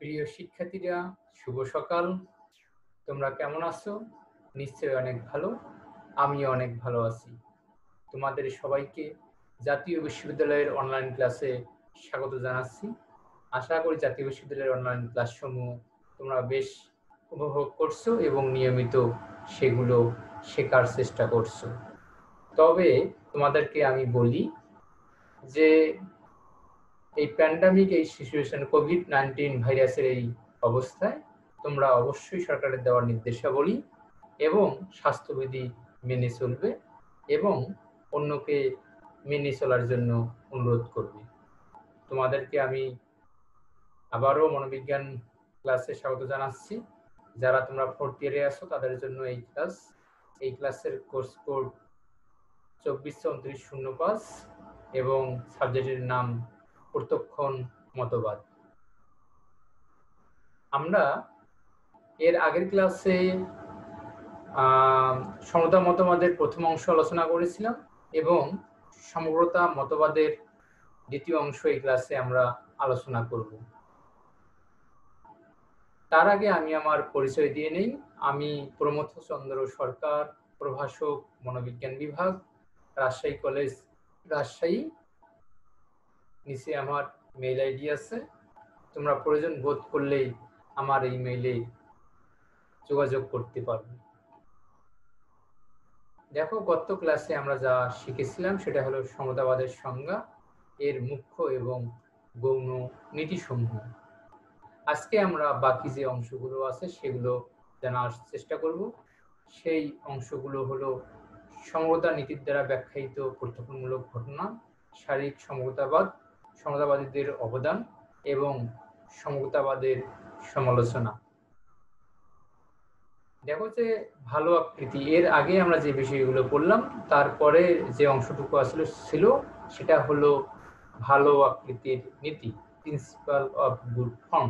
প্রিয় শিক্ষার্থীরা, শুভ সকাল। তোমরা কেমন আছো? নিশ্চয়ই অনেক ভালো। আমিও অনেক ভালো আছি। তোমাদের সবাইকে জাতীয় বিশ্ববিদ্যালয়ের অনলাইন ক্লাসে স্বাগত জানাচ্ছি। আশা করি জাতীয় বিশ্ববিদ্যালয়ের অনলাইন ক্লাসসমূহ তোমরা বেশ উপভোগ করছো এবং নিয়মিত সেগুলো শেখার চেষ্টা করছো। তবে তোমাদেরকে আমি বলি যে এই প্যান্ডামিক, এই সিচুয়েশন, কোভিড-19 ভাইরাসের এই অবস্থায় তোমরা অবশ্যই সরকারের দেওয়া নির্দেশাবলী এবং স্বাস্থ্যবিধি মেনে চলবে এবং অন্যকে মেনে চলার জন্য অনুরোধ করবে। তোমাদেরকে আমি আবারও মনোবিজ্ঞান ক্লাসে স্বাগত জানাচ্ছি। যারা তোমরা 4th ইয়ারে আছো তাদের জন্য এই ক্লাসের কোর্স কোড 243405 এবং সাবজেক্টের নাম প্রত্যক্ষণ মতবাদ। আমরা এর আগের ক্লাসে সমতা মতবাদের প্রথম অংশ আলোচনা করেছিলাম এবং সমগ্রতা মতবাদের দ্বিতীয় অংশ এই ক্লাসে আমরা আলোচনা করব। তার আগে আমি আমার পরিচয় দিয়ে নেই। আমি প্রমথ চন্দ্র সরকার, প্রভাষক, মনোবিজ্ঞান বিভাগ, রাজশাহী কলেজ, রাজশাহী। নিচে আমার মেইল আইডি আছে। তোমরা প্রয়োজন বোধ করলেই আমার এই মেইলে যোগাযোগ করতে পারবে। দেখো, গত ক্লাসে আমরা যা শিখেছিলাম সেটা হলো সমতাবাদের সংজ্ঞা, এর মুখ্য এবং গৌণ নীতিসমূহ। আজকে আমরা বাকি যে অংশগুলো আছে সেগুলো জানার চেষ্টা করব। সেই অংশগুলো হলো সমতা নীতির দ্বারা ব্যাখ্যায়িত প্রত্যক্ষমূলক ঘটনা, শারীরিক সমতাবাদ, সমতাবাদীদের অবদান এবং সমতাবাদের সমালোচনা। দেখো যে ভালো আকৃতি, এর আগে আমরা যে বিষয়গুলো বললাম তারপরে যে অংশটুকু আসলে ছিল সেটা হলো ভালো আকৃতির নীতি, প্রিন্সিপাল অফ গুড ফর্ম।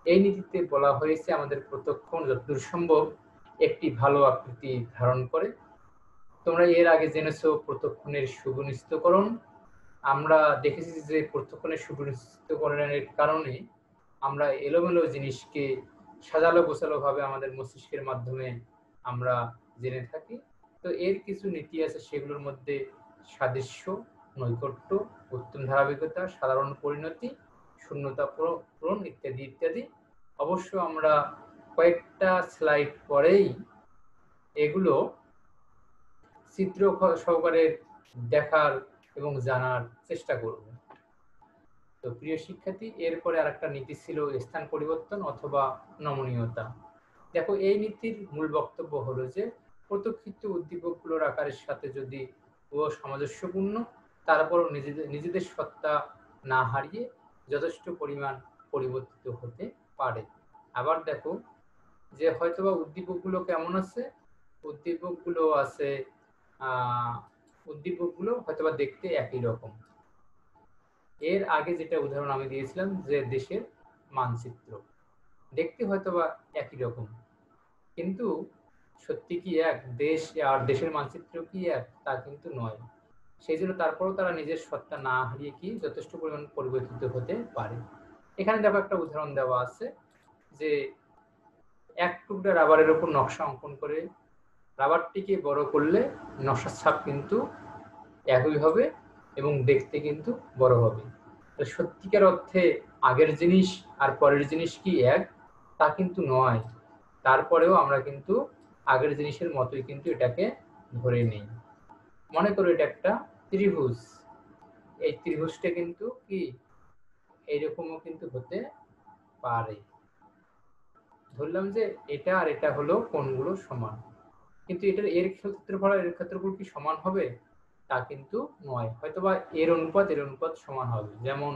এই নীতিতে বলা হয়েছে আমাদের প্রত্যক্ষণ যতদূর সম্ভব একটি ভালো আকৃতি ধারণ করে। তোমরা এর আগে জেনেছো প্রত্যক্ষণের সুনিশ্চিতকরণ। আমরা দেখেছি যে প্রত্যক্ষণের সুনিশ্চিতকরণের কারণে আমরা এলোমেলো জিনিসকে সাজালো গোছালো ভাবে আমাদের মস্তিষ্কের মাধ্যমে আমরা জেনে থাকি। তো এর কিছু নীতি আছে, সেগুলোর মধ্যে সাদৃশ্য, নৈকট্য, উত্তম ধারাবাহিকতা, সাধারণ পরিণতি, শূন্যতা পূরণ ইত্যাদি ইত্যাদি। অবশ্য আমরা কয়েকটা স্লাইড পরেই এগুলো চিত্র সহকারে দেখার এবং জানার চেষ্টা করব। তো প্রিয় শিক্ষার্থী, এরপরে আরেকটা নীতি ছিল স্থান পরিবর্তন অথবা নমনীয়তা। দেখো, এই নীতির মূল বক্তব্য হলো যে প্রত্যক্ষিত উদ্দীপকগুলোর আকারের সাথে যদি ও সামঞ্জস্যপূর্ণ, তারপরও নিজেদের সত্তা না হারিয়ে যথেষ্ট পরিমাণ পরিবর্তিত হতে পারে। আবার দেখো যে হয়তোবা উদ্দীপকগুলো কেমন আছে, উদ্দীপকগুলো হয়তোবা দেখতে একই রকম। এর আগে যেটা উদাহরণ আমি দিয়েছিলাম যে দেশের মানচিত্র দেখতে হয়তোবা একই রকম, কিন্তু সত্যি কি এক দেশ আর দেশের মানচিত্র কি এক, তা কিন্তু নয়। সেই জন্য তারপরও তারা নিজের সত্তা না হারিয়ে কি যথেষ্ট পরিমাণ পরিবর্তিত হতে পারে। এখানে দেখো একটা উদাহরণ দেওয়া আছে যে এক টুকরা রাবারের উপর নকশা অঙ্কন করে রাবারটিকে বড় করলে নকশার ছাপ কিন্তু একই হবে এবং দেখতে কিন্তু বড় হবে। সত্যিকার অর্থে আগের জিনিস আর পরের জিনিস কি এক, তা কিন্তু নয়। তারপরেও আমরা কিন্তু আগের জিনিসের মতোই কিন্তু এটাকে ধরে নেই। মনে করো এটা একটা ত্রিভুজ, এই ত্রিভুজটা কিন্তু কি এইরকমও কিন্তু হতে পারে। ধরলাম যে এটা আর এটা হলো কোণগুলো সমান, কিন্তু এটার এর ক্ষেত্রফল আর এর ক্ষেত্রফল কি সমান হবে, তা কিন্তু নয়। হয়তোবা এর অনুপাত সমান হবে, যেমন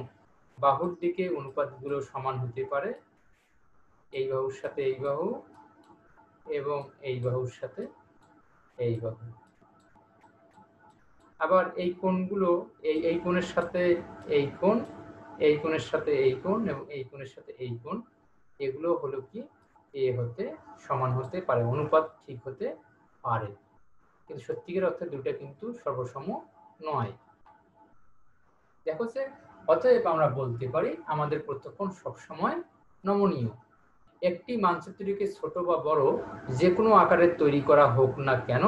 বাহুর দিকে অনুপাতগুলো সমান হতে পারে, এই বাহুর সাথে এই বাহু এবং এই বাহুর সাথে এই বাহু। আবার এই কোণগুলো এই কোণের সাথে এই কোণ, এই কোণের সাথে এই কোণ এবং এই কোণের সাথে এই কোণ, এগুলো হলো কি এ হতে সমান হতে পারে, অনুপাত ঠিক হতে পারে, কিন্তু সত্যিকার অর্থে দুটো কিন্তু সর্বসম নয়। দেখো যে অতএব আমরা বলতে পারি আমাদের প্রত্যক্ষণ সবসময় নমনীয়। একটি মানচিত্রটিকে ছোট বা বড় যে কোনো আকারের তৈরি করা হোক না কেন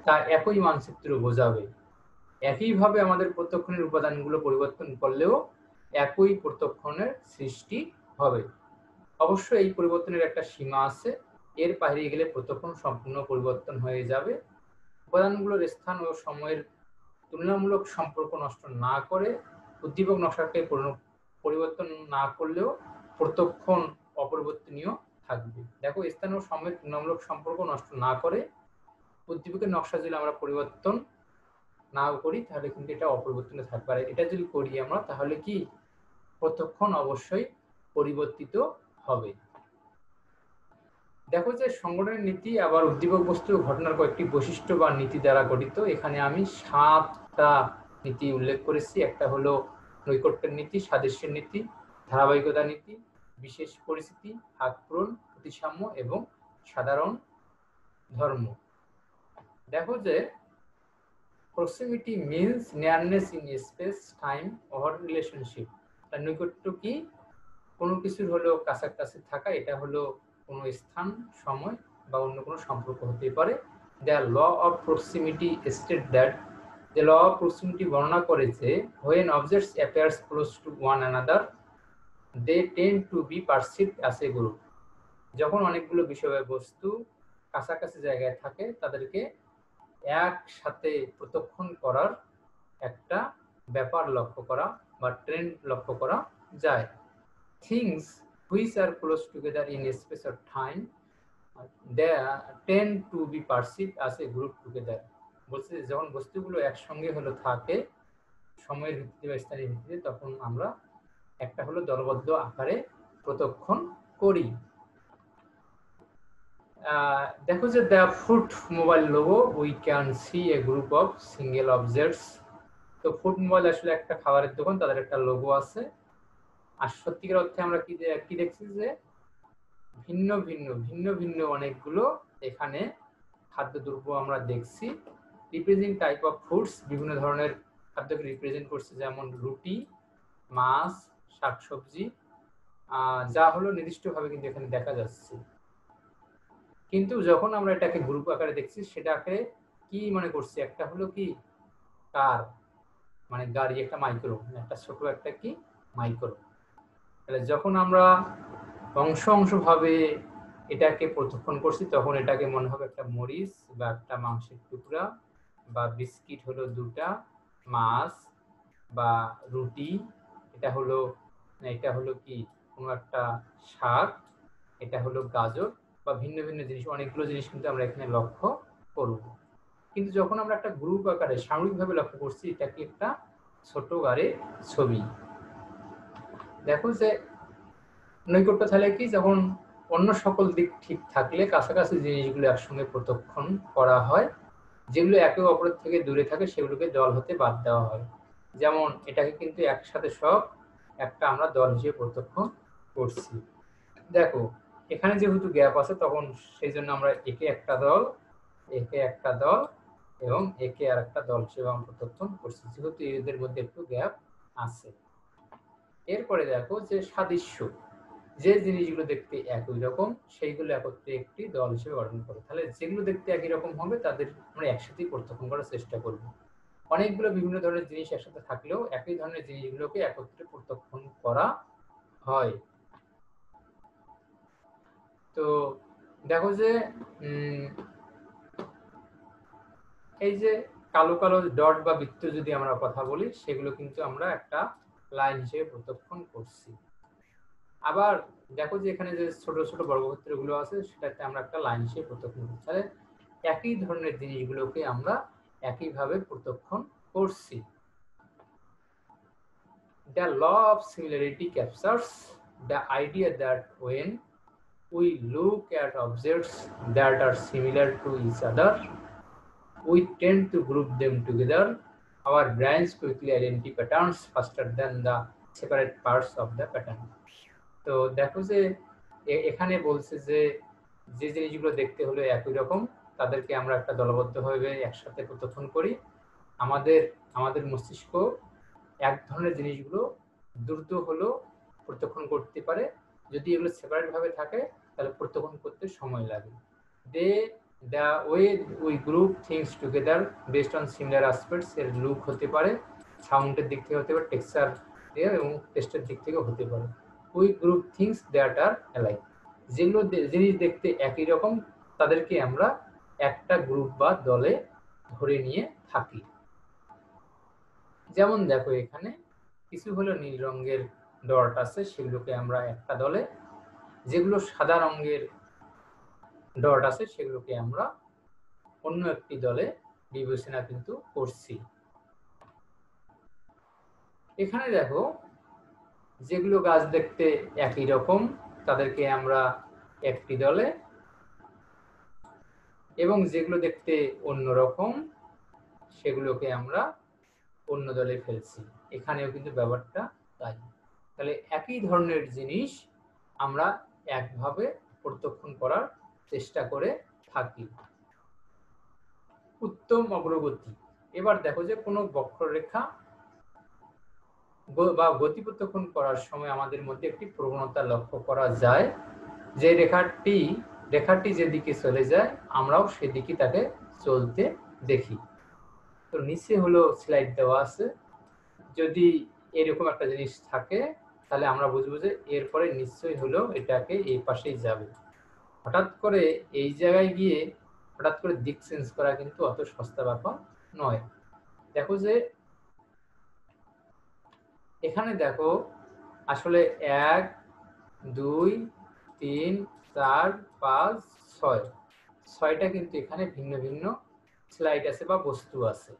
তা একই মানচিত্র বোঝাবে। একইভাবে আমাদের প্রত্যক্ষণের উপাদানগুলো পরিবর্তন করলেও একই প্রত্যক্ষণের সৃষ্টি হবে। অবশ্য এই পরিবর্তনের একটা সীমা আছে, এর বাইরে গেলে প্রত্যক্ষণ সম্পূর্ণ পরিবর্তন হয়ে যাবে। উপাদানগুলোর স্থান ও সময়ের তুলনামূলক সম্পর্ক নষ্ট না করে উদ্দীপক নকশাকে পরিবর্তন না করলেও প্রত্যক্ষণ অপরিবর্তনীয় থাকবে। দেখো, স্থান ও সময়ের তুলনামূলক সম্পর্ক নষ্ট না করে উদ্দীপকের নকশা যদি আমরা পরিবর্তন না করি তাহলে কিন্তু এটা অপরিবর্তনীয় থাকবে। আর এটা যদি করি আমরা তাহলে কি প্রত্যক্ষণ অবশ্যই পরিবর্তিত হবে। দেখো যে সংগঠনের নীতি আবার উদ্দীপক বস্তু ঘটনার কয়েকটি বৈশিষ্ট্য বা নীতি দ্বারা গঠিত। এখানে আমি 7টা নীতি উল্লেখ করেছি। একটা হলো নৈকট্যের নীতি, সাদৃশ্যের নীতি, ধারাবাহিকতা নীতি, বিশেষ পরিস্থিতি, ভাগ পূরণ, প্রতিসাম্য এবং সাধারণ ধর্ম। দেখো যে proximity means নিয়ারনেস in space time or relationship. নৈকট্য কি? কোনো কিছুর হলো কাছাকাছি থাকা, এটা হলো কোনো স্থান, সময় বা অন্য কোনো সম্পর্ক হতে পারে। The law of proximity state that, the law of proximity বর্ণনা করে যে when objects appears close to one another they tend to be perceived as a group। যখন অনেকগুলো বিষয়বস্তু কাছাকাছি জায়গায় থাকে তাদেরকে একসাথে প্রত্যক্ষণ করার একটা ব্যাপার লক্ষ্য করা বা ট্রেন্ড লক্ষ্য করা যায়। Things which are close together in a space of time they tend to be perceived as a group together। বলছে যখন বস্তুগুলো একসঙ্গে হলো থাকে সময়ের ভিত্তিতে বা স্থানের ভিত্তিতে তখন আমরা একটা হলো দলবদ্ধ আকারে প্রত্যক্ষণ করি। দেখো যে the food mobile logo we can see A group of single objects. তো ফুড মোবাইল আসলে একটা খাবারের দোকান, তাদের একটা লোগো আছে। আর সত্যিকার অর্থে আমরা কি দেখছি যে ভিন্ন ভিন্ন অনেকগুলো এখানে খাদ্যদ্রব্য আমরা দেখছি। রিপ্রেজেন্ট টাইপ অফ ফুডস, বিভিন্ন ধরনের খাদ্যকে রিপ্রেজেন্ট করছে, যেমন রুটি, মাছ, শাকসবজি, যা হলো নির্দিষ্টভাবে কিন্তু এখানে দেখা যাচ্ছে। কিন্তু যখন আমরা এটাকে গ্রুপ আকারে দেখছি সেটাকে কি মনে করছি, একটা হলো কি কার, মানে গাড়ি, একটা মাইক্রো, একটা ছোট একটা কি মাইক্রো। তাহলে যখন আমরা অংশ ভাবে এটাকে প্রত্যক্ষণ করছি তখন এটাকে মনে হবে একটা মরিচ বা একটা মাংসের টুকরা বা বিস্কিট হলো দুটা, মাছ বা রুটি, এটা হলো কি কোনো একটা শাক, এটা হলো গাজর বা ভিন্ন জিনিস, অনেকগুলো জিনিস কিন্তু আমরা এখানে লক্ষ্য করব। কিন্তু যখন আমরা একটা গ্রুপ আকারে সাময়িকভাবে লক্ষ্য করছি এটা কি একটা ছোট গাড়ির ছবি। দেখো যে নৈকট্য তাহলে কি, যখন অন্য সকল দিক ঠিক থাকলে কাছাকাছি জিনিসগুলো একসঙ্গে প্রত্যক্ষণ করা হয়, যেগুলো একে অপরের থেকে দূরে থাকে সেগুলোকে দল হতে বাদ দেওয়া হয়। যেমন এটাকে কিন্তু একসাথে সব একটা আমরা দল হিসেবে প্রত্যক্ষণ করছি। দেখো এখানে যেহেতু গ্যাপ আছে তখন সেই জন্য আমরা একে একটা দল এবং একে আর একটা দল হিসেবে আমরা প্রত্যক্ষণ করছি, যেহেতু এদের মধ্যে একটু গ্যাপ আছে। এরপরে দেখো যে সাদৃশ্য, যে জিনিসগুলো দেখতে একই রকম সেইগুলো একত্রে একটি দল হিসেবে গঠন করে। তাহলে যেগুলো দেখতে একই রকম হবে তাদের আমরা একসাথেই প্রত্যক্ষণ করার চেষ্টা করব। অনেকগুলো বিভিন্ন ধরনের জিনিস একসাথে থাকলেও একই ধরনের জিনিসগুলোকে একত্রে প্রত্যক্ষণ করা হয়। তো দেখো যে এই যে কালো ডট বা বৃত্ত যদি আমরা কথা বলি সেগুলো কিন্তু আমরা একটা লাইন হিসেবে প্রত্যক্ষণ করছি। আবার দেখো যে এখানে যে ছোট ছোট বর্গক্ষেত্রগুলো আছে সেটাতে আমরা একটা লাইন হিসেবে প্রত্যক্ষণ করছি। তাহলে একই ধরনের জিনিসগুলোকে আমরা একইভাবে প্রত্যক্ষণ করছি। The law of similarity captures the idea that when we look at objects that are similar to each other, we tend to group them together. Our brains quickly identify patterns faster than the separate parts of the pattern. তো দেখো যে এখানে বলছে যে যে জিনিসগুলো দেখতে হলো একই রকম তাদেরকে আমরা একটা দলবদ্ধভাবে একসাথে প্রত্যক্ষণ করি। আমাদের মস্তিষ্ক এক ধরনের জিনিসগুলো দ্রুত হলো প্রত্যক্ষণ করতে পারে, যদি এগুলো সেপারেট ভাবে থাকে তাহলে প্রত্যক্ষণ করতে সময় লাগে। The way we group things together based on similar aspects, এর লুক হতে পারে, সাউন্ডের দিক থেকে হতে পারে, টেক্সচার এবং টেস্টের দিক থেকে হতে পারে। We group things that are alike, যেগুলো জিনিস দেখতে একই রকম তাদেরকে আমরা একটা গ্রুপ বা দলে ধরে নিয়ে থাকি। যেমন দেখো এখানে কিছু হলো নীল রঙের ডট আছে, সেগুলোকে আমরা একটা দলে, যেগুলো সাদা রঙের ডট আছে সেগুলোকে আমরা অন্য একটি দলে বিবেচনা কিন্তু করছি। এখানে দেখো যেগুলো গাছ দেখতে একই রকম তাদেরকে আমরা একটি দলে, এবং যেগুলো দেখতে অন্য রকম সেগুলোকে আমরা অন্য দলে ফেলছি। এখানেও কিন্তু ব্যাপারটা তাই। তাহলে একই ধরনের জিনিস আমরা একভাবে প্রত্যক্ষণ করার চেষ্টা করে থাকি। উত্তম অগ্রগতি। এবার দেখো যে কোনো বক্ররেখা বা গতি প্রত্যক্ষণ করার সময় আমাদের মধ্যে একটি প্রবণতা লক্ষ্য করা যায়, যে রেখাটি যেদিকে চলে যায় আমরাও সেদিকে তাকে চলতে দেখি। তো নিচে হলো স্লাইড দেওয়া আছে, যদি এরকম একটা জিনিস থাকে তাহলে আমরা বুঝবো যে এরপরে নিশ্চয়ই হলো এটাকে এই পাশেই যাবে। হঠাৎ করে এই জায়গায় গিয়ে হঠাৎ করে দিক চেঞ্জ করা কিন্তু অত সস্তা ব্যাপার নয়। দেখো যে এখানে দেখো আসলে 1 2 3 4 5 6 6টা কিন্তু এখানে ভিন্ন ভিন্ন স্লাইড আছে বা বস্তু আছে,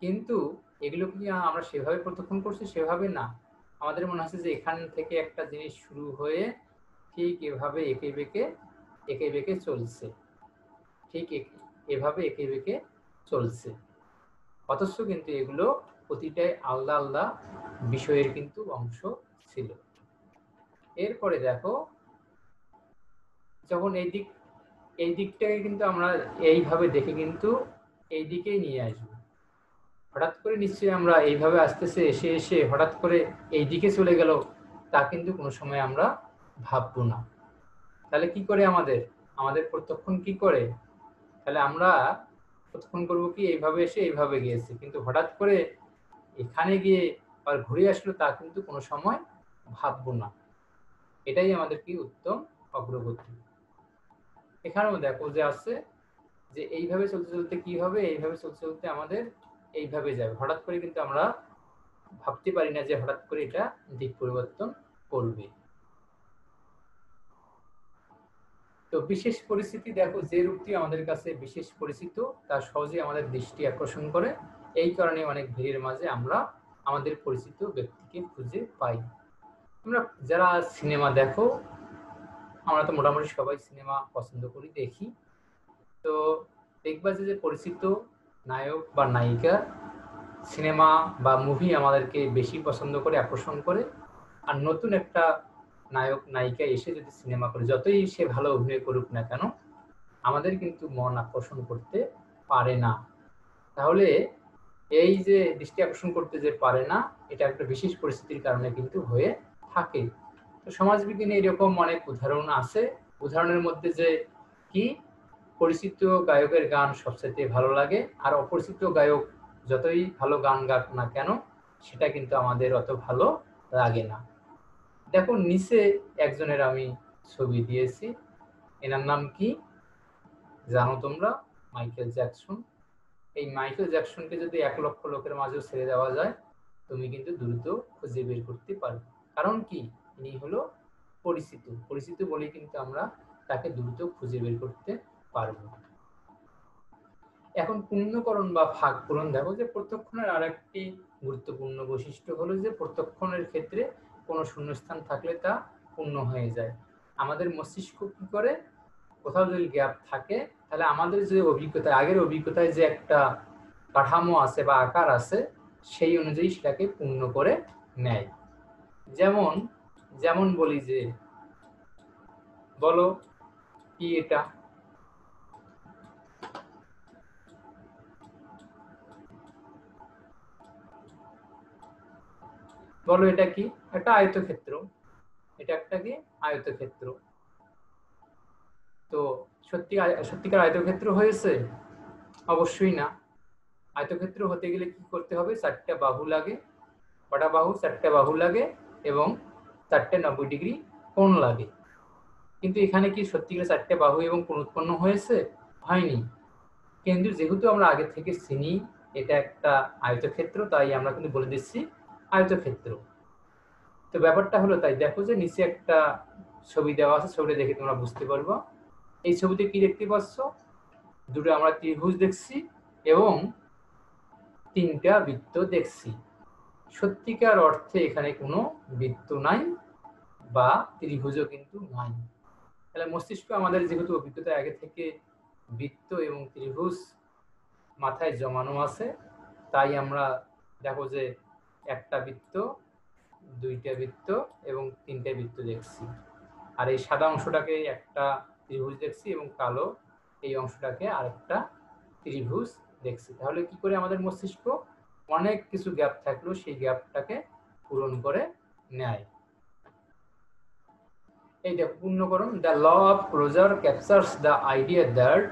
কিন্তু এগুলো কি আমরা সেভাবে প্রত্যক্ষণ করছি? সেভাবে না। আমাদের মনে হচ্ছে যে এখান থেকে একটা জিনিস শুরু হয়ে ঠিক এভাবে এঁকে বেঁকে চলছে, ঠিক এভাবে এঁকে বেঁকে চলছে, অথচ কিন্তু এগুলো প্রতিটাই আলাদা আলাদা বিষয়ের কিন্তু অংশ ছিল। এরপরে দেখো যখন এই দিকটাকে কিন্তু আমরা এইভাবে দেখে কিন্তু এই দিকেই নিয়ে আসবো। হঠাৎ করে নিশ্চয়ই আমরা এইভাবে আসতেছে, এসে এসে হঠাৎ করে এই দিকে চলে গেল, তা কিন্তু কোনো সময় আমরা ভাববো না। তাহলে কি করে আমাদের প্রত্যক্ষণ কি করে? তাহলে আমরা প্রত্যক্ষণ করবো কি এইভাবে এসে এইভাবে গিয়েছি, কিন্তু হঠাৎ করে এখানে গিয়ে আর ঘুরে আসলো, তা কিন্তু কোনো সময় ভাববো না। এটাই আমাদের কি উত্তম অগ্রগতি। এখানেও দেখো যে আছে যে এইভাবে চলতে চলতে কি হবে, এইভাবে চলতে চলতে আমাদের এইভাবে যাবে। হঠাৎ করে কিন্তু আমরা ভাবতে পারি না যে হঠাৎ করে এটা দিক পরিবর্তন করবে। তো বিশেষ পরিস্থিতি দেখো, যে রূপটি আমাদের কাছে বিশেষ পরিচিত তা সহজে আমাদের দৃষ্টি আকর্ষণ করে। এই কারণে অনেক ভিড়ের মাঝে আমরা আমাদের পরিচিত ব্যক্তিকে খুঁজে পাই। আমরা যারা সিনেমা দেখো, আমরা তো মোটামুটি সবাই সিনেমা পছন্দ করি, দেখি। তো দেখবা যে পরিচিত নায়ক বা নায়িকা সিনেমা বা মুভি আমাদেরকে বেশি পছন্দ করে, আকর্ষণ করে। আর নতুন একটা নায়ক নায়িকা এসে যদি সিনেমা করে, যতই সে ভালো অভিনয় করুক না কেন, আমাদের কিন্তু মন আকর্ষণ করতে পারে না। তাহলে এই যে দৃষ্টি আকর্ষণ করতে যে পারে না, এটা একটা বিশেষ পরিস্থিতির কারণে কিন্তু হয়ে থাকে। তো সমাজবিজ্ঞানে এরকম অনেক উদাহরণ আছে। উদাহরণের মধ্যে যে কি পরিচিত গায়কের গান সবচেয়ে ভালো লাগে, আর অপরিচিত গায়ক যতই ভালো গান গাক না কেন সেটা কিন্তু আমাদের অত ভালো লাগে না। দেখো নিচে একজনের আমি ছবি দিয়েছি, এনার নাম কি জানো তোমরা? Michael Jackson. এই মাইকেল জ্যাকসনকে যদি 1 লক্ষ লোকের মাঝেও ছেড়ে দেওয়া যায়, তুমি কিন্তু দ্রুত খুঁজে বের করতে পারবে। কারণ কি, ইনি হলো পরিচিত বলে কিন্তু আমরা তাকে দ্রুত খুঁজে বের করতে পারবো। এখন পূর্ণকরণ বা ভাগ পূরণ। দেখো যে প্রত্যক্ষণের আরেকটি গুরুত্বপূর্ণ বৈশিষ্ট্য হলো যে প্রত্যক্ষণের ক্ষেত্রে কোনো শূন্যস্থান থাকলে তা পূর্ণ হয়ে যায়। আমাদের মস্তিষ্ক কি করে, কোথাও যদি গ্যাপ থাকে তাহলে আমাদের যে অভিজ্ঞতা, আগের অভিজ্ঞতায় যে একটা কাঠামো আছে বা আকার আছে, সেই অনুযায়ী সেটাকে পূর্ণ করে নেয়। যেমন বলি যে বলো কি এটা, বলো এটা কি? একটা আয়তক্ষেত্র। এটা একটা কি আয়তক্ষেত্র। তো সত্যিকার আয়তক্ষেত্র হয়েছে? অবশ্যই না। আয়তক্ষেত্র হতে গেলে কি করতে হবে? 4টা বাহু লাগে। কটা বাহু? 4টা বাহু লাগে এবং 4টে 90 ডিগ্রি কোণ লাগে। কিন্তু এখানে কি সত্যিকার 4টে বাহু এবং কোণ উৎপন্ন হয়েছে? হয়নি। কিন্তু যেহেতু আমরা আগে থেকে চিনি এটা একটা আয়তক্ষেত্র, তাই আমরা কিন্তু বলে দিচ্ছি আয়তক্ষেত্র। তো ব্যাপারটা হলো তাই, দেখো যে নিচে একটা ছবি দেওয়া আছে, ছবিটা দেখে তোমরা বুঝতে পারবো। এই ছবিতে কি দেখতে পাচ্ছ? দুটো আমরা ত্রিভুজ দেখছি এবং 3টা বৃত্ত দেখছি। সত্যিকার অর্থে এখানে কোনো বৃত্ত নাই বা ত্রিভুজও কিন্তু নাই। তাহলে মস্তিষ্ক আমাদের যেহেতু অভিজ্ঞতা আগে থেকে বৃত্ত এবং ত্রিভুজ মাথায় জমানো আছে, তাই আমরা দেখো যে একটা বৃত্ত, 2টা বৃত্ত এবং 3টে বৃত্ত দেখছি। আর এই সাদা অংশটাকে একটা ত্রিভুজ দেখছি এবং কালো এই অংশটাকে আরেকটা ত্রিভুজ দেখছি। তাহলে কি করে আমাদের মস্তিষ্ক অনেক কিছু গ্যাপ থাকলেও সেই গ্যাপটাকে পূরণ করে নেয়। এই দেখো পূর্ণকরণ, the law of closure captures the idea that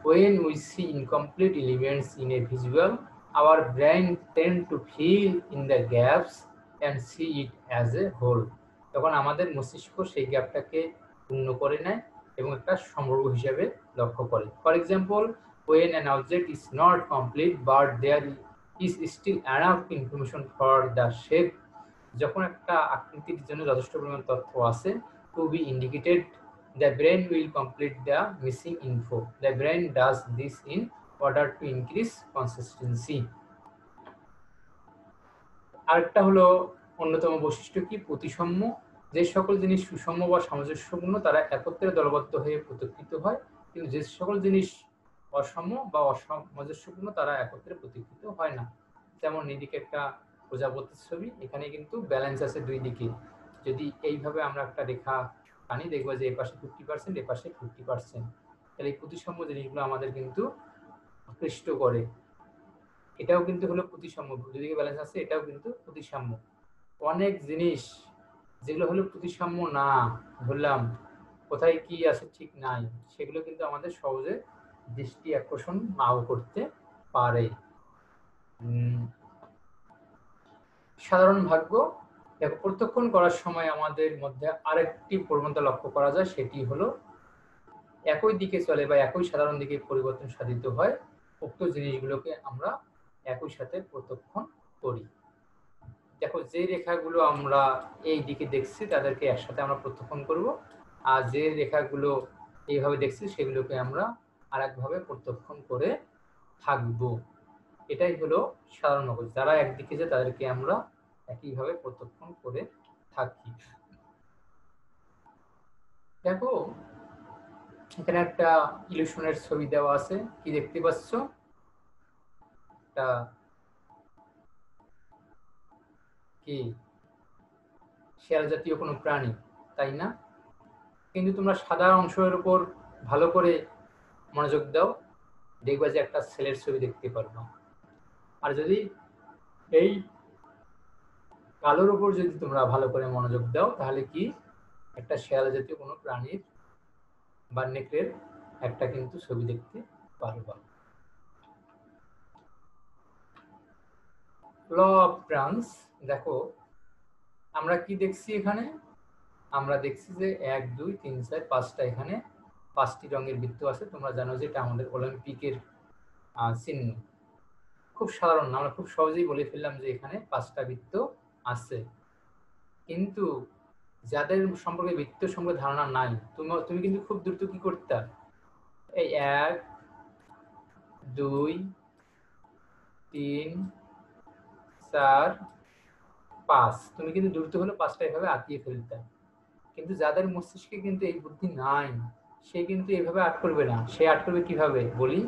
when we see incomplete elements in a visual, our brain tend to fill in the gaps and see it as a whole. তখন আমাদের মস্তিষ্ক সেই গ্যাপটাকে পূর্ণ করে নেয় এবং একটা সমগ্র হিসাবে লক্ষ্য করে। For example, when an object is not complete but there is still enough information for the shape, যখন একটা আকৃতির জন্য যথেষ্ট পরিমাণ তথ্য আছে to be indicated, the brain will complete the missing info. The brain does this in order to increase consistency. আরেকটা হলো অন্যতম বৈশিষ্ট্য কি? প্রতিসাম্য। যে সকল জিনিস সুষম বা সামঞ্জস্যপূর্ণ তারা একত্রে দলবদ্ধ হয়ে প্রতীক্ষিত হয়, কিন্তু যে সকল জিনিস অসম বা অসামঞ্জস্যপূর্ণ তারা একত্রে প্রতীক্ষিত হয় না। যেমন এদিকে একটা প্রজাপতির ছবি, এখানে কিন্তু ব্যালেন্স আছে দুই দিকে। যদি এইভাবে আমরা একটা রেখা টানি দেখবো যে এ পাশে 50%, এ পাশে 50%। তাহলে এই প্রতিসাম্য জিনিসগুলো আমাদের কিন্তু আকৃষ্ট করে। এটাও কিন্তু হলো প্রতিসাম্য, দুদিকে ব্যালেন্স আছে, এটাও কিন্তু প্রতিসাম্য। অনেক জিনিস যেগুলো হলো প্রতিসাম্য না, ধরলাম কোথায় কি আছে ঠিক নাই, সেগুলো কিন্তু আমাদের সহজে দৃষ্টি আকর্ষণ নাও করতে পারে। সাধারণ ভাগ্য, দেখো প্রত্যক্ষণ করার সময় আমাদের মধ্যে আরেকটি প্রবণতা লক্ষ্য করা যায়, সেটি হলো একই দিকে চলে বা একই সাধারণ দিকে পরিবর্তন সাধিত হয় উক্ত জিনিসগুলোকে আমরা একই সাথে প্রত্যক্ষণ করি। দেখো যে রেখাগুলো আমরা এই দিকে দেখছি তাদেরকে একসাথে আমরা প্রত্যক্ষণ করব, আর যে রেখাগুলো এইভাবে দেখছি সেগুলোকে আমরা আরেকভাবে প্রত্যক্ষণ করে থাকব। এটাই হলো সাধারণ ভাগ্য, যারা একদিকে যায় তাদেরকে আমরা একইভাবে প্রত্যক্ষণ করে থাকি। দেখো এখানে একটা ইলিউশনের ছবি দেওয়া আছে, কি দেখতে পাচ্ছ? একটা কি শেয়াল জাতীয় কোনো প্রাণী, তাই না? কিন্তু তোমরা সাদা অংশের উপর ভালো করে মনোযোগ দাও, দেখবা যে একটা ছেলের ছবি দেখতে পারবা। আর যদি এই কালোর উপর যদি তোমরা ভালো করে মনোযোগ দাও তাহলে কি একটা শেয়াল জাতীয় কোনো প্রাণীর বা নেকড়ের একটা কিন্তু ছবি দেখতে পারবা। ল অফ ট্রান্স, দেখো আমরা কি দেখছি এখানে? আমরা দেখছি যে 1 2 3 4 5টা এখানে 5টি রঙের বৃত্ত আছে। তোমরা জানো যে এটা আমাদের অলিম্পিকের চিহ্ন। খুব সাধারণ, আমরা খুব সহজেই বলে ফেললাম যে এখানে 5টা বৃত্ত আছে। কিন্তু যাদের সম্পর্কে বৃত্ত সম্পর্কে ধারণা নাই, তুমি কিন্তু খুব দ্রুত কি করতে, এই 1 2 3 4 5 তুমি কিন্তু দ্রুত হলে 5টা এভাবে আঁকিয়ে ফেলতে। কিন্তু যাদের মস্তিষ্কে কিন্তু এই বুদ্ধি নাই, সে কিন্তু এইভাবে আট করবে না। সে আট করবে কিভাবে বলি,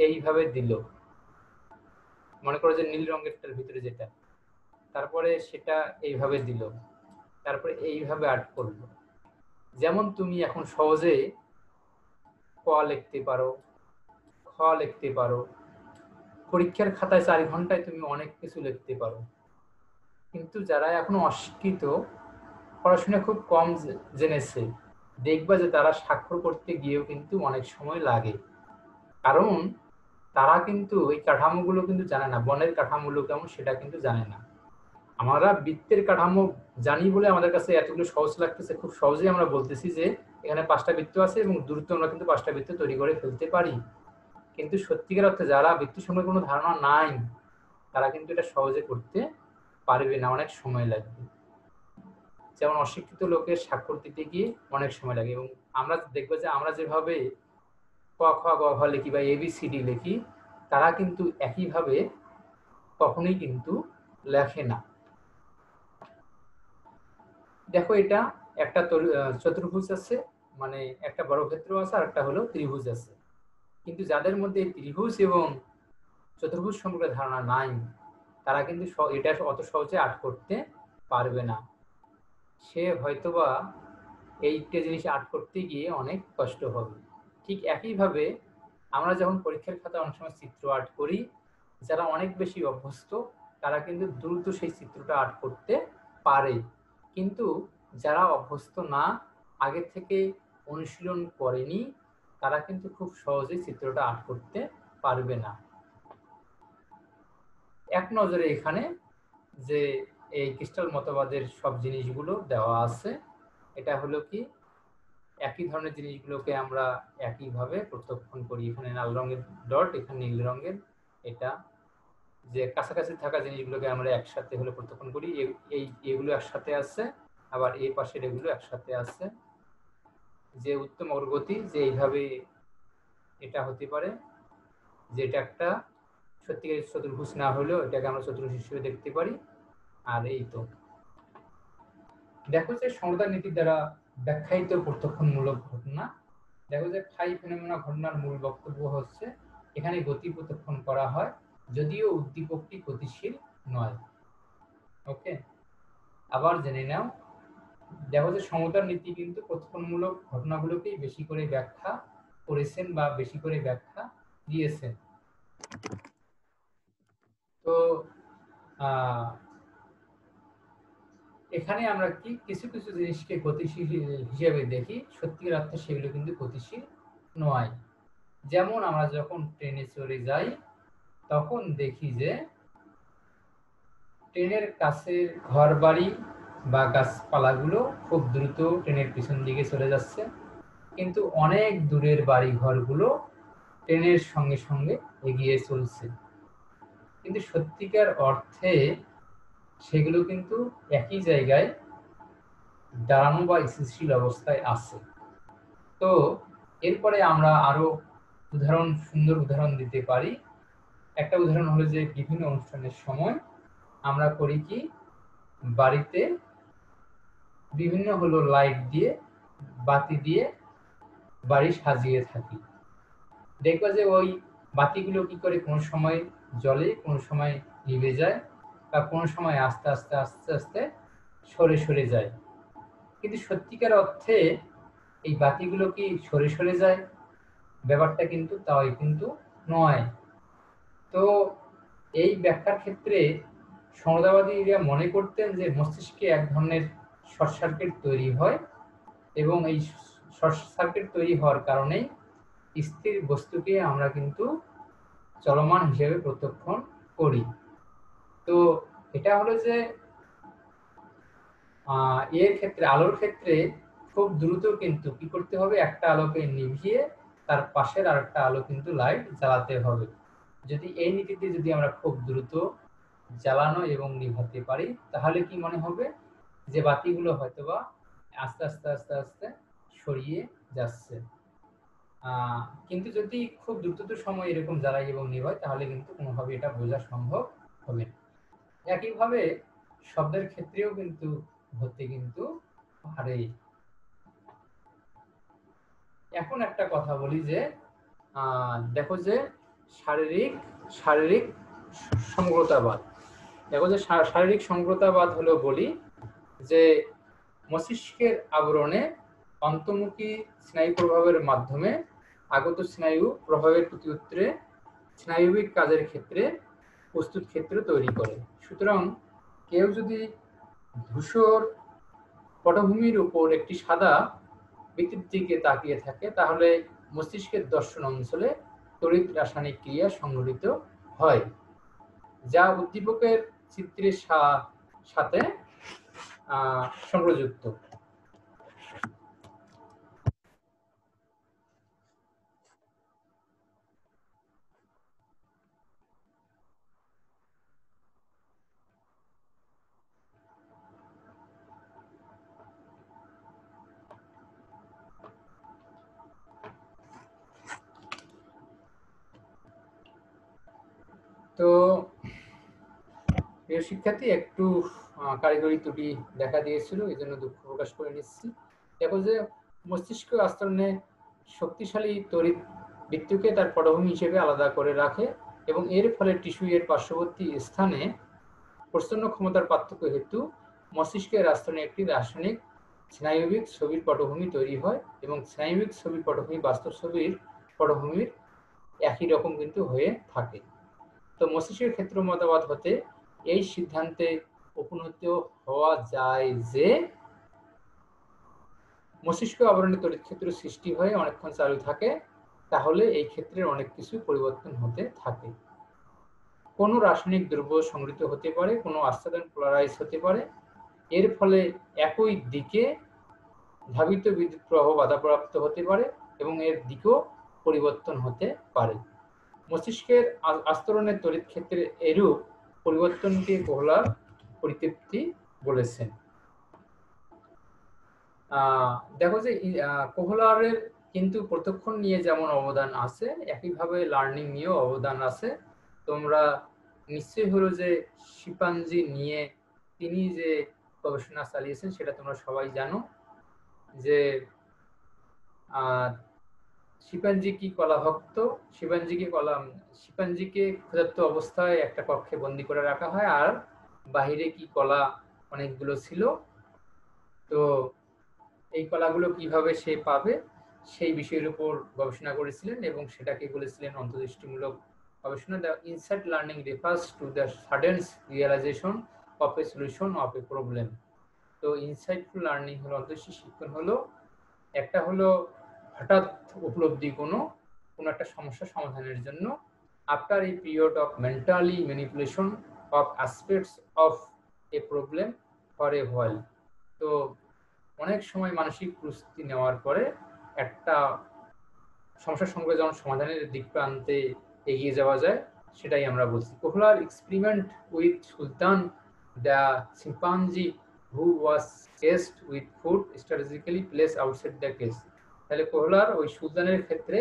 এইভাবে দিল, মনে করো যে নীল রঙেরটার ভিতরে যেটা, তারপরে সেটা এইভাবে দিল, তারপরে এইভাবে আট করলো। যেমন তুমি এখন সহজে ক লিখতে পারো, খ লিখতে পারো, পরীক্ষার খাতায় 4 ঘন্টায় তুমি অনেক কিছু লিখতে পারো, কিন্তু যারা এখনো অশিক্ষিত, পড়াশোনা খুব কম জেনেছে, দেখবা যে তারা স্বাক্ষর করতে গিয়েও কিন্তু অনেক সময় লাগে। কারণ তারা কিন্তু এই কাঠামোগুলো কিন্তু জানে না, বনের কাঠামোগুলো কেমন সেটা কিন্তু জানে না। আমরা বৃত্তের কাঠামো জানি বলে আমাদের কাছে এতগুলো সহজ লাগতেছে, খুব সহজেই আমরা বলতেছি যে এখানে 5টা বৃত্ত আছে এবং দ্রুত আমরা কিন্তু 5টা বৃত্ত তৈরি করে ফেলতে পারি। কিন্তু সত্যিকার অর্থে যারা বৃত্ত সম্পর্কে কোনো ধারণা নাই, তারা কিন্তু এটা সহজে করতে পারবে না, অনেক সময় লাগবে। যেমন অশিক্ষিত লোকের স্বাক্ষর দিতে গিয়ে অনেক সময় লাগে, এবং আমরা দেখবো যে আমরা যেভাবে ক খ গ ঘ লিখি বা ABCD লিখি, তারা কিন্তু একইভাবে কখনোই কিন্তু লেখে না। দেখো এটা একটা চতুর্ভুজ আছে, মানে একটা বর্গক্ষেত্র আছে আর একটা হলো ত্রিভুজ আছে। কিন্তু যাদের মধ্যে ত্রিভুজ এবং চতুর্ভুজ সম্পর্কে ধারণা নাই, তারা কিন্তু এটা অত সহজে আর্ট করতে পারবে না। সে হয়তোবা এইটা জিনিস আর্ট করতে গিয়ে অনেক কষ্ট হবে। ঠিক একইভাবে আমরা যখন পরীক্ষার খাতায় অনেক সময় চিত্র আর্ট করি, যারা অনেক বেশি অভ্যস্ত তারা কিন্তু দ্রুত সেই চিত্রটা আর্ট করতে পারে, কিন্তু যারা অভ্যস্ত না, আগে থেকে অনুশীলন করেনি, তারা কিন্তু খুব সহজেই চিত্রটা আর্ট করতে পারবে না। এক নজরে এখানে যে এই ক্রিস্টাল মতবাদের সব জিনিসগুলো দেওয়া আছে, এটা হলো কি একই ধরনের জিনিসগুলোকে আমরা একইভাবে প্রত্যক্ষণ করি। এখানে লাল রঙের ডট, এখানে নীল রঙের, এটা যে কাছাকাছি থাকা জিনিসগুলোকে আমরা একসাথে হলে প্রত্যক্ষণ করি। এগুলো একসাথে আছে, আবার এই পাশের এগুলো একসাথে আছে। যে উত্তম অগ্রগতি যে এইভাবে এটা হতে পারে, যে এটা একটা সত্যিকারের চতুর্ভুজ না হলেও এটাকে আমরা চতুর্ভুজ হিসেবে দেখতে পারি। আর এই তো দেখো যে সমতা নীতির দ্বারা ব্যাখ্যায়িত প্রত্যক্ষণমূলক ঘটনা। দেখো যে ফাই ফেনোমেনা ঘটনার মূল বক্তব্য হচ্ছে এখানে গতি প্রত্যক্ষণ করা হয় যদিও উদ্দীপকটি গতিশীল নয়। ওকে, আবার জেনে নাও। দেখো যে সমতার নীতি কিন্তু প্রত্যক্ষণমূলক ঘটনাগুলোকেই বেশি করে ব্যাখ্যা করেছেন বা বেশি করে ব্যাখ্যা দিয়েছেন। তো এখানে আমরা কি কিছু কিছু জিনিসকে গতিশীল হিসেবে দেখি, সত্যিকার অর্থে সেগুলো কিন্তু গতিশীল নয়। যেমন আমরা যখন ট্রেনে চড়ে যাই, তখন দেখি যে ট্রেনের কাছের ঘর বাড়ি বা গাছপালাগুলো খুব দ্রুত ট্রেনের পিছন দিকে চলে যাচ্ছে, কিন্তু অনেক দূরের বাড়ি ঘরগুলো ট্রেনের সঙ্গে সঙ্গে এগিয়ে চলছে। কিন্তু সত্যিকার অর্থে সেগুলো কিন্তু একই জায়গায় দাঁড়ানো বা স্থিতিশীল অবস্থায় আছে। তো এরপরে আমরা আরো সুন্দর উদাহরণ দিতে পারি। একটা উদাহরণ হলো যে বিভিন্ন অনুষ্ঠানের সময় আমরা করি কি, বাড়িতে বিভিন্ন হলো লাইট দিয়ে, বাতি দিয়ে বাড়ি সাজিয়ে থাকি। দেখবা যে ওই বাতিগুলো কি করে কোনো সময় জ্বলে, কোনো সময় নিভে যায়, বা কোনো সময় আস্তে আস্তে আস্তে আস্তে সরে সরে যায়। কিন্তু সত্যিকার অর্থে এই বাতিগুলো কি সরে সরে যায়? ব্যাপারটা কিন্তু তাই কিন্তু নয়। তো এই ব্যাখ্যার ক্ষেত্রে সমতাবাদীরা মনে করতেন যে মস্তিষ্কে এক ধরনের শর্ট সার্কিট তৈরি হয়, এবং এই শর্ট সার্কিট তৈরি হওয়ার কারণেই স্থির বস্তুকে আমরা কিন্তু চলমান হিসেবে প্রত্যক্ষণ করি। তো এটা হলো যে এর ক্ষেত্রে, আলোর ক্ষেত্রে খুব দ্রুত কিন্তু কি করতে হবে, একটা আলোকে নিভিয়ে তার পাশের আরেকটা আলো কিন্তু লাইট জ্বালাতে হবে। যদি এই নীতিতে যদি আমরা খুব দ্রুত জ্বালানো এবং নিভাতে পারি, তাহলে কি মনে হবে যে বাতিগুলো হয়তোবা আস্তে আস্তে আস্তে আস্তে সরিয়ে যাচ্ছে। কিন্তু যদি খুব দ্রুত সময় এরকম জ্বালাই এবং নিভায়, তাহলে কিন্তু কোনোভাবে এটা বোঝা সম্ভব হবে না। একইভাবে শব্দের ক্ষেত্রেও কিন্তু হতে কিন্তু পারে। এখন একটা কথা বলি যে দেখো যে শারীরিক সমগ্রতাবাদ। দেখো যে শারীরিক সমগ্রতাবাদ হলো বলি যে মস্তিষ্কের আবরণে অন্তর্মুখী স্নায়ু প্রভাবের মাধ্যমে আগত স্নায়ু প্রভাবের প্রতি স্নায়বিক কাজের ক্ষেত্রে প্রস্তুত ক্ষেত্র তৈরি করে। সুতরাং কেউ যদি ধূসর পটভূমির উপর একটি সাদা বৃত্তের দিকে তাকিয়ে থাকে তাহলে মস্তিষ্কের দর্শন অঞ্চলে তড়িৎ রাসায়নিক ক্রিয়া সংঘটিত হয়, যা উদ্দীপকের চিত্রের সাথে সংযুক্ত। তো প্রিয় শিক্ষার্থী, একটু কারিগরি ত্রুটি দেখা দিয়েছিল, এই জন্য দুঃখ প্রকাশ করে নিচ্ছি। দেখো যে মস্তিষ্ক আস্তরণে শক্তিশালী তড়িৎ বৃত্তকে তার পটভূমি হিসেবে আলাদা করে রাখে এবং এর ফলে টিস্যু এর পার্শ্ববর্তী স্থানে প্রচ্ছন্ন ক্ষমতার পার্থক্য হেতু মস্তিষ্কের আস্তরণে একটি রাসায়নিক স্নায়বিক ছবির পটভূমি তৈরি হয় এবং স্নায়বিক ছবির পটভূমি বাস্তব ছবির পটভূমির একই রকম কিন্তু হয়ে থাকে। তো মস্তিষ্কের ক্ষেত্র মতবাদ হতে এই সিদ্ধান্তে উপনীত হওয়া যায় যে মস্তিষ্ক আবরণে তড়িৎ ক্ষেত্র সৃষ্টি হয়ে অনেকক্ষণ চালু থাকে, তাহলে এই ক্ষেত্রের অনেক কিছু পরিবর্তন হতে থাকে। কোনো রাসায়নিক দ্রব্য সংগৃহীত হতে পারে, কোনো আচ্ছাদন পোলারাইজ হতে পারে, এর ফলে একই দিকে ধাবিত বিদ্যুৎ প্রবাহ বাধাপ্রাপ্ত হতে পারে এবং এর দিকও পরিবর্তন হতে পারে। মস্তিষ্কের আস্তরণের তড়িৎ ক্ষেত্রে এরূপ পরিবর্তনকে কোহলার পরিতৃপ্তি বলেছেন। দেখো যে কোহলারের কিন্তু প্রত্যক্ষণ নিয়ে যেমন অবদান আছে, একইভাবে লার্নিং নিয়েও অবদান আছে। তোমরা নিশ্চয়ই হলো যে শিম্পাঞ্জি নিয়ে তিনি যে গবেষণা চালিয়েছেন সেটা তোমরা সবাই জানো, যে শিম্পাঞ্জি কি কলাভক্ত, শিম্পাঞ্জিকে ক্ষুধার্ত অবস্থায় একটা কক্ষে বন্দি করে রাখা হয় আর বাহিরে কি কলা অনেকগুলো ছিল। তো এই কলাগুলো কিভাবে সে পাবে সেই বিষয়ের উপর গবেষণা করেছিলেন এবং সেটাকে বলেছিলেন অন্তর্দৃষ্টিমূলক গবেষণা। The insight learning refers to the sudden realisation of a solution of a problem. তো ইনসাইটফুল লার্নিং হলো, অন্তর্দৃষ্টি শিক্ষণ হলো একটা হলো হঠাৎ উপলব্ধি কোনো একটা সমস্যা সমাধানের জন্য after a period of mentally manipulation of aspects of a problem for a while. তো অনেক সময় মানসিক প্রস্তুতি নেওয়ার পরে একটা সমস্যার সঙ্গে যখন সমাধানের দিক প্রান্তে এগিয়ে যাওয়া যায়, সেটাই আমরা বলছি। Kohler experiment with Sultan the chimpanzee who was caged with food strategically place outside the cage. তাহলে কোহলার ওই সুলতানের ক্ষেত্রে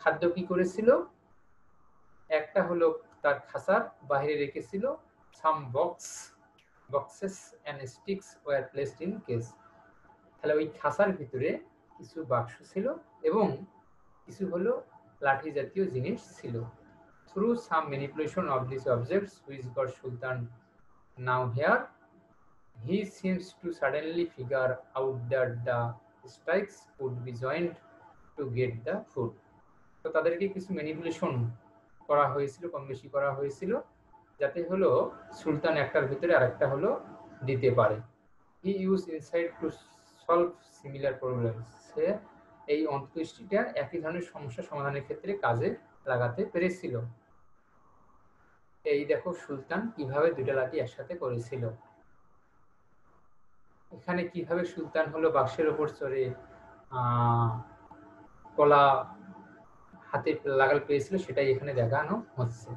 খাদ্য কি করেছিল, একটা হলো তার খাঁচার বাইরে রেখেছিল, some boxes and sticks were placed in cage. তাহলে ওই খাঁচার ভিতরে কিছু বাক্স ছিল এবং কিছু হলো লাঠি জাতীয় জিনিস ছিল। Through some manipulation of this objects which goat Sultan now here, he seems to suddenly figure out that the sticks could be joined to get the food. তো তাদেরকে কিছু ম্যানিপুলেশন করা হয়েছিল, কম বেশি করা হয়েছিল, যাতে হলো সুলতান একটার ভিতরে আরেকটা হলো দিতে পারে। he used insight to solve similar problems. সে এই অন্তর্দৃষ্টিটা একই ধরনের সমস্যা সমাধানের ক্ষেত্রে কাজে লাগাতে পেরেছিল। এই দেখো সুলতান কিভাবে দুইটা লাঠি একসাথে করেছিল। এখানে কিভাবে সুলতান হলো বাক্সের উপর চড়ে কলা হাতে লাগাল পেয়েছিল সেটাই এখানে দেখানো হচ্ছে।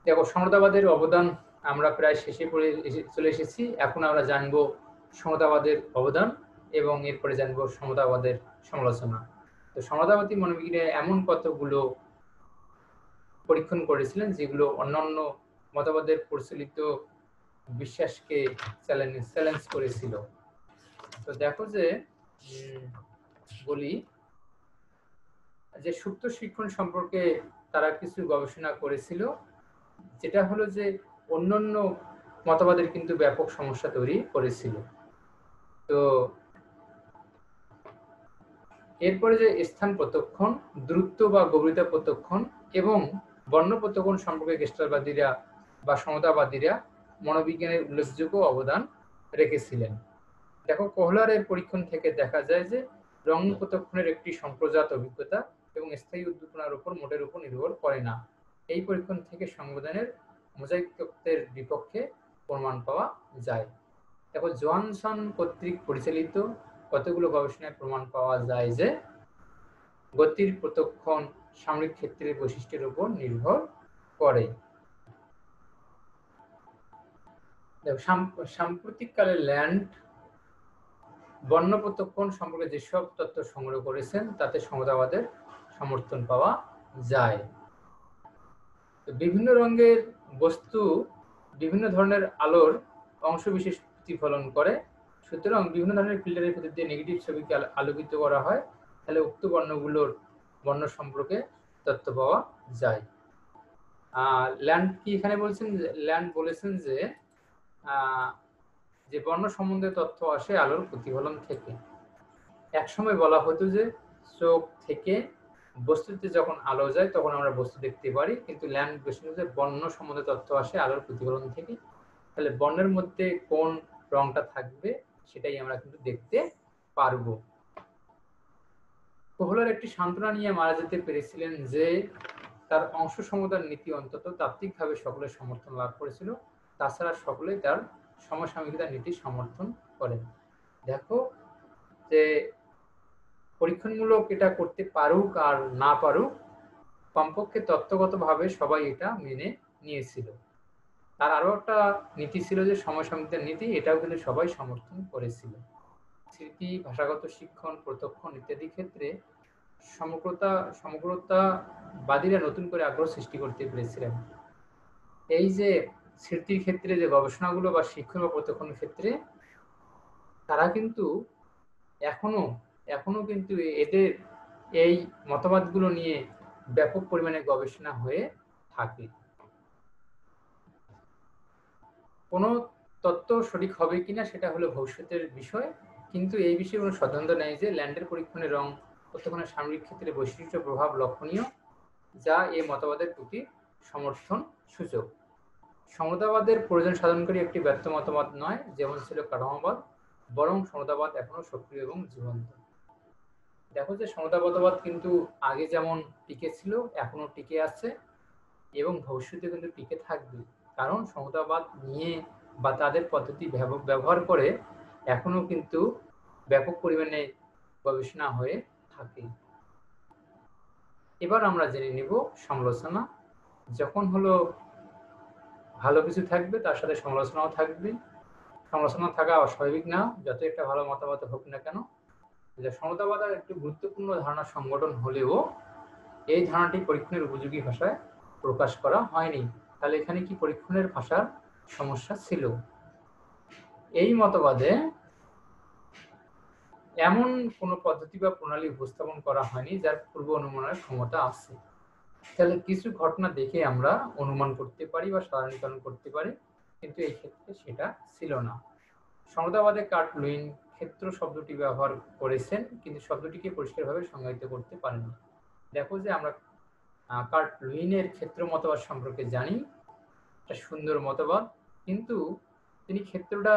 দেখো সমতাবাদের অবদান আমরা প্রায় শেষে চলে এসেছি। এখন আমরা জানবো সমতাবাদের অবদান এবং এরপরে জানবো সমতাবাদের সমালোচনা। তো সমতাবাদী মনোবিজ্ঞানে এমন কতগুলো পরীক্ষণ করেছিলেন যেগুলো অন্যান্য মতবাদের প্রচলিত বিশ্বাসকে চ্যালেঞ্জ করেছিল। তো দেখো যে বলি যে সুপ্ত শিক্ষণ সম্পর্কে তারা কিছু গবেষণা করেছিল, যেটা হলো যে অন্যান্য মতবাদের কিন্তু ব্যাপক সমস্যা তৈরি করেছিল। তো এরপরে যে স্থান প্রত্যক্ষণ, দূরত্ব বা গভীরতা প্রত্যক্ষণ এবং বর্ণ প্রত্যক্ষণ সম্পর্কে গেস্টালবাদীরা বা সমতাবাদীরা মনোবিজ্ঞানের উল্লেখযোগ্য অবদান রেখেছিলেন। দেখো, কোহলারের পরীক্ষণ থেকে দেখা যায় যে রং প্রত্যক্ষণের একটি সম্প্রজাত অভিজ্ঞতা এবং স্থায়ী উদ্দীপনার উপর মোটের উপর নির্ভর করে না। এই পরীক্ষণ থেকে সংবেদনের মোজাইক তত্ত্বের বিপক্ষে প্রমাণ পাওয়া যায়। দেখো, জোহানসন কর্তৃক পরিচালিত কতগুলো গবেষণায় প্রমাণ পাওয়া যায় যে গতির প্রত্যক্ষণ সামরিক ক্ষেত্রের বৈশিষ্ট্যের উপর নির্ভর করে। দেখো, সাম্প্রতিককালে ল্যান্ড বর্ণ প্রত্যক্ষণ সম্পর্কে যেসব তথ্য সংগ্রহ করেছেন তাতে সমতাবাদের সমর্থন পাওয়া যায়। বিভিন্ন রঙের বস্তু বিভিন্ন ধরনের আলোর অংশ বিশেষ প্রতিফলন করে, সুতরাং বিভিন্ন ধরনের ফিল্টারের ভিতর দিয়ে নেগেটিভ ছবিকে আলোকিত করা হয়, তাহলে উক্ত বর্ণগুলোর বর্ণ সম্পর্কে তথ্য পাওয়া যায়। ল্যান্ড কি এখানে বলছেন, ল্যান্ড বলেছেন যে যে বর্ণ সম্বন্ধে তথ্য আসে আলোর প্রতিফলন থেকে। একসময় বলা হতো যে চোখ থেকে বস্তুতে যখন আলো যায় তখন আমরা বস্তু দেখতে পারি, কিন্তু ল্যান্ড বলেছেন যে বর্ণ সম্বন্ধে তথ্য আসে আলোর প্রতিফলন থেকে, তাহলে বর্ণের মধ্যে কোন রংটা থাকবে সেটাই আমরা কিন্তু দেখতে পারবো। কোহলার একটি সান্ত্বনা নিয়ে মারা যেতে পেরেছিলেন যে তার অংশ সমতার নীতি অন্তত তাত্ত্বিকভাবে সকলের সমর্থন লাভ করেছিল, তাছাড়া সকলেই তার সমসাময়িকতার নীতি সমর্থন করেন। দেখো যে পরীক্ষণমূলক এটা করতে পারুক আর না পারুক, কমপক্ষে তত্ত্বগতভাবে সবাই এটা মেনে নিয়েছিল। তার আরো একটা নীতি ছিল যে সমসাময়িকতার নীতি, এটাও কিন্তু সবাই সমর্থন করেছিল। স্মৃতি, ভাষাগত শিক্ষণ, প্রত্যক্ষণ ইত্যাদি ক্ষেত্রে সমগ্রতাবাদীরা নতুন করে আগ্রহ সৃষ্টি করতে পেরেছিলেন। এই যে স্মৃতির ক্ষেত্রে যে গবেষণাগুলো বা শিক্ষণ বা প্রত্যক্ষণের ক্ষেত্রে তারা কিন্তু এখনো কিন্তু এদের এই মতবাদগুলো নিয়ে ব্যাপক পরিমাণে গবেষণা হয়ে থাকে। কোনো তত্ত্ব সঠিক হবে কিনা সেটা হলো ভবিষ্যতের বিষয়, কিন্তু এই বিষয়ে কোনো সন্দেহ নেই যে ল্যান্ডের পরীক্ষণে রং প্রত্যক্ষণের সামরিক ক্ষেত্রে বৈশিষ্ট্য প্রভাব লক্ষণীয়, যা এই মতবাদের প্রতি সমর্থন সূচক। সমতাবাদের প্রয়োজন সাধনকারী একটি ব্যর্থ মতবাদ নয়, যেমন ছিল কাঠামোবাদ, বরং সমতাবাদ এখনো সক্রিয় এবং জীবন্ত। দেখো যে সমতাবাদ কিন্তু আগে যেমন টিকে ছিল এখনো টিকে আছে এবং ভবিষ্যতে কিন্তু টিকে থাকবে, কারণ সমতাবাদ নিয়ে বা তাদের পদ্ধতি ব্যবহার করে এখনো কিন্তু ব্যাপক পরিমাণে গবেষণা হয়ে থাকে। এবার আমরা জেনে নিব সমালোচনা। যখন হলো ভালো কিছু থাকবে তার সাথে সমালোচনাও থাকবে। সমালোচনা থাকা অস্বাভাবিক না, যত একটা ভালো মতামত হোক না কেন। সমতাবাদ একটি গুরুত্বপূর্ণ ধারণা সংগঠন হলেও এই ধারণাটি পরীক্ষণের উপযোগী ভাষায় প্রকাশ করা হয়নি। তাহলে এখানে কি পরীক্ষণের ভাষার সমস্যা ছিল? এই মতবাদে এমন কোনো পদ্ধতি বা প্রণালী উপস্থাপন করা হয়নি যার পূর্ব অনুমানের ক্ষমতা আছে। তাহলে কিছু ঘটনা দেখে আমরা অনুমান করতে পারি বা সাধারণীকরণ করতে পারি, কিন্তু এই ক্ষেত্রে সেটা ছিল না। সমতাবাদে কার্ট লুইন ক্ষেত্র শব্দটি ব্যবহার করেছেন, কিন্তু শব্দটিকে পরিষ্কারভাবে সংজ্ঞায়িত করতে পারেননি। দেখো যে আমরা কার্ট লুইনের ক্ষেত্র মতবাদ সম্পর্কে জানি, একটা সুন্দর মতবাদ, কিন্তু তিনি ক্ষেত্রটা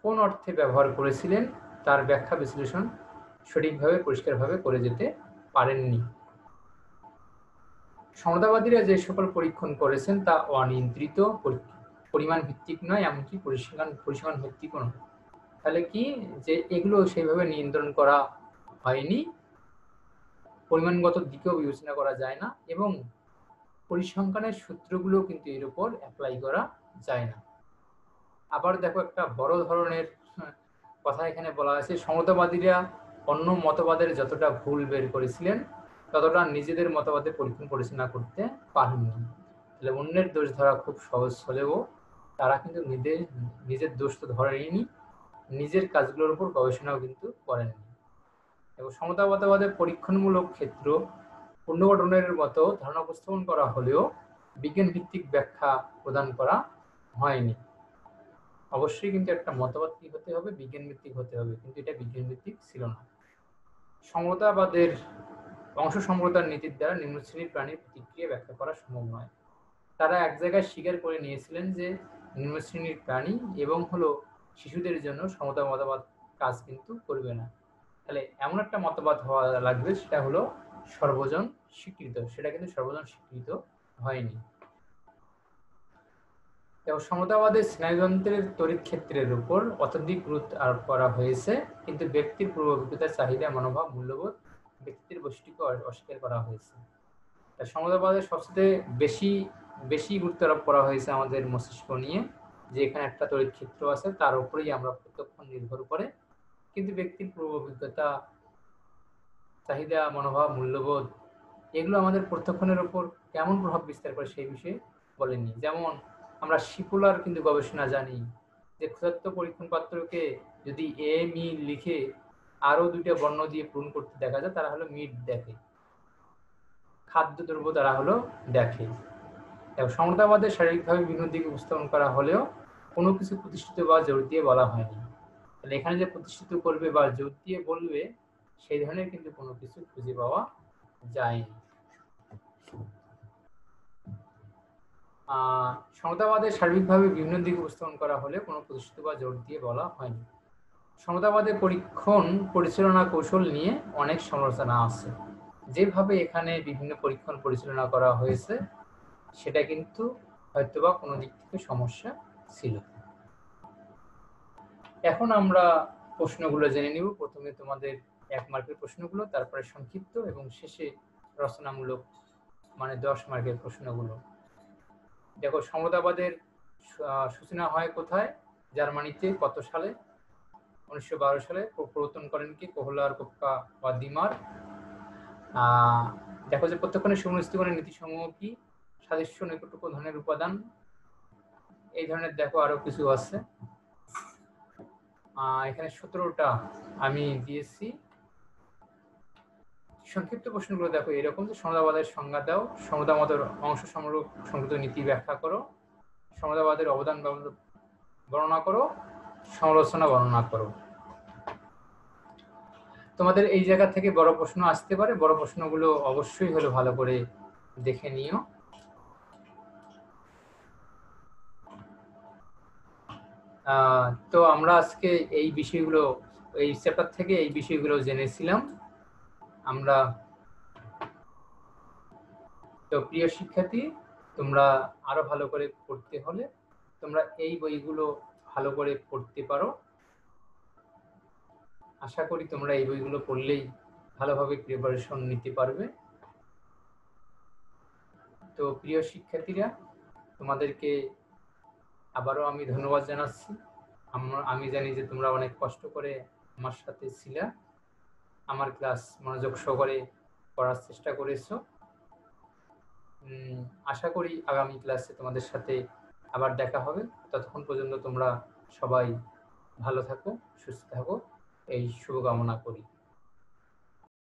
কোন অর্থে ব্যবহার করেছিলেন তার ব্যাখ্যা বিশ্লেষণ সঠিকভাবে পরিষ্কারভাবে করে যেতে পারেননি। সমতাবাদীরা যে সকল পরীক্ষণ করেছেন তা অনিয়ন্ত্রিত, পরিমাণ ভিত্তিক নয়, এমনকি পরিসীমান ভিত্তিক নয়। তাহলে কি যে এগুলো সেইভাবে নিয়ন্ত্রণ করা হয়নি, পরিমাণগত দিকেও বিবেচনা করা যায় না, এবং পরিসংখ্যানের সূত্রগুলো কিন্তু এর উপর অ্যাপ্লাই করা যায় না। আবার দেখো একটা বড় ধরনের কথা এখানে বলা আছে, সমতাবাদীরা অন্য মতবাদের যতটা ভুল বের করেছিলেন ততটা নিজেদের মতবাদে পরীক্ষণ পরিচালনা করতে পারেননি। তাহলে অন্যের দোষ ধরা খুব সহজ হলেও তারা কিন্তু নিজের দোষ তো ধরেনি, নিজের কাজগুলোর উপর গবেষণাও কিন্তু করেননি। এবং সমতাবাদের পরীক্ষণমূলক ক্ষেত্র পুনর্গঠনের মতো ধারণা উপস্থাপন করা হলেও বিজ্ঞান ভিত্তিক ব্যাখ্যা প্রদান করা হয়নি। অবশ্যই কিন্তু একটা মতবাদ কি হতে হবে, বিজ্ঞান ভিত্তিক হতে হবে, কিন্তু এটা বিজ্ঞান ভিত্তিক ছিল না। সমতাবাদের অংশ সমতার নীতির দ্বারা নিম্ন শ্রেণীর প্রাণীর প্রতিক্রিয়া ব্যাখ্যা করা সম্ভব নয়। তারা এক জায়গায় স্বীকার করে নিয়েছিলেন যে নিম্ন শ্রেণীর প্রাণী এবং হলো শিশুদের জন্য সমতা মতবাদ কাজ কিন্তু করবে না। তাহলে এমন একটা মতবাদ হওয়া লাগবে সেটা হলো সর্বজন স্বীকৃত, সেটা কিন্তু সর্বজন স্বীকৃত হয়নি। এবং সমতাবাদের স্নায়ুযন্ত্রের তড়িৎ ক্ষেত্রের উপর অত্যধিক গুরুত্ব আরোপ করা হয়েছে, কিন্তু ব্যক্তির পূর্ব অভিজ্ঞতার চাহিদা, মনোভাব, মূল্যবোধ, ব্যক্তির বৈশিষ্ট্যকে অস্বীকার করা হয়েছে। সমতাবাদের সবচেয়ে বেশি বেশি গুরুত্ব আরোপ করা হয়েছে আমাদের মস্তিষ্ক নিয়ে, যে এখানে একটা তড়িৎ ক্ষেত্র আছে, তার উপরেই আমরা প্রত্যক্ষণ নির্ভর করে, কিন্তু ব্যক্তির পূর্ব অভিজ্ঞতা, চাহিদা, মনোভাব, মূল্যবোধ এগুলো আমাদের প্রত্যক্ষণের উপর কেমন প্রভাব বিস্তার করে সেই বিষয়ে বলেননি। যেমন আমরা শিকুলার কিন্তু গবেষণা জানি যে ক্ষুধার্ত পরীক্ষণ পাত্রকে যদি এ মি লিখে আরো 2টা বর্ণ দিয়ে পূরণ করতে দেখা যায়, তারা হলো মিট দেখে, খাদ্যদ্রব্য তারা হলো দেখে। এবং সমতাবাদের শারীরিকভাবে বিভিন্ন দিকে উপস্থাপন করা হলেও কোনো কিছু প্রতিষ্ঠিত বা জোর দিয়ে বলা হয়নি। তাহলে এখানে যে প্রতিষ্ঠিত করবে বা জোর দিয়ে বলবে সেই ধরনের কিন্তু কোনো কিছু খুঁজে পাওয়া যায়নি। সমতাবাদের সার্বিকভাবে বিভিন্ন দিক উপস্থাপন করা হলে কোনো প্রতিষ্ঠিত বা জোর দিয়ে বলা হয়নি। সমতাবাদের পরীক্ষণ পরিচালনা কৌশল নিয়ে অনেক সমালোচনা আছে। যেভাবে এখানে বিভিন্ন পরীক্ষণ পরিচালনা করা হয়েছে সেটা কিন্তু হয়তোবা কোনো দিক থেকে সমস্যা ছিল। এখন আমরা প্রশ্নগুলো জেনে নিব। প্রথমে তোমাদের 1 মার্কের প্রশ্নগুলো, তারপরে সংক্ষিপ্ত এবং শেষে রচনামূলক মানে 10 মার্কের প্রশ্নগুলো। দেখো, সমতাবাদের সূচনা হয় কোথায়? জার্মানিতে। কত সালে? 1912 সালে। প্রবর্তন করেন কি? কোহলার, কোপকা বা দিমার। দেখো যে প্রত্যক্ষণের সুনিশ্চিতকরণের নীতিসমূহ কি? সাদৃশ্য, নৈকট্য, ধরনের উপাদান, এই ধরনের দেখো আরো কিছু আছে। এখানে 17টা আমি দিয়েছি। সংক্ষিপ্ত প্রশ্নগুলো দেখো এরকম যে সমতাবাদের সংজ্ঞা দাও, সমতাবাদের অংশ সমূলক সংগত নীতি ব্যাখ্যা করো, সমতাবাদের অবদান বর্ণনা করো, সমালোচনা বর্ণনা করো। তোমাদের এই জায়গা থেকে বড় প্রশ্ন আসতে পারে, বড় প্রশ্নগুলো অবশ্যই হলো ভালো করে দেখে নিও। তো আমরা আজকে এই বিষয়গুলো, এই চ্যাপ্টার থেকে এই বিষয়গুলো জেনেছিলাম আমরা। তো প্রিয় শিক্ষার্থী, তোমরা আরো ভালো করে পড়তে হলে তোমরা এই বইগুলো ভালো করে পড়তে পারো। আশা করি তোমরা এই বইগুলো পড়লেই ভালোভাবে প্রিপারেশন নিতে পারবে। তো প্রিয় শিক্ষার্থীরা, তোমাদেরকে আবারও আমি ধন্যবাদ জানাচ্ছি। আমি জানি যে তোমরা অনেক কষ্ট করে আমার সাথে ছিলা, আমার ক্লাস মনোযোগ সহকারে পড়ার চেষ্টা করেছো। আশা করি আগামী ক্লাসে তোমাদের সাথে আবার দেখা হবে। ততক্ষণ পর্যন্ত তোমরা সবাই ভালো থাকো, সুস্থ থাকো, এই শুভকামনা করি।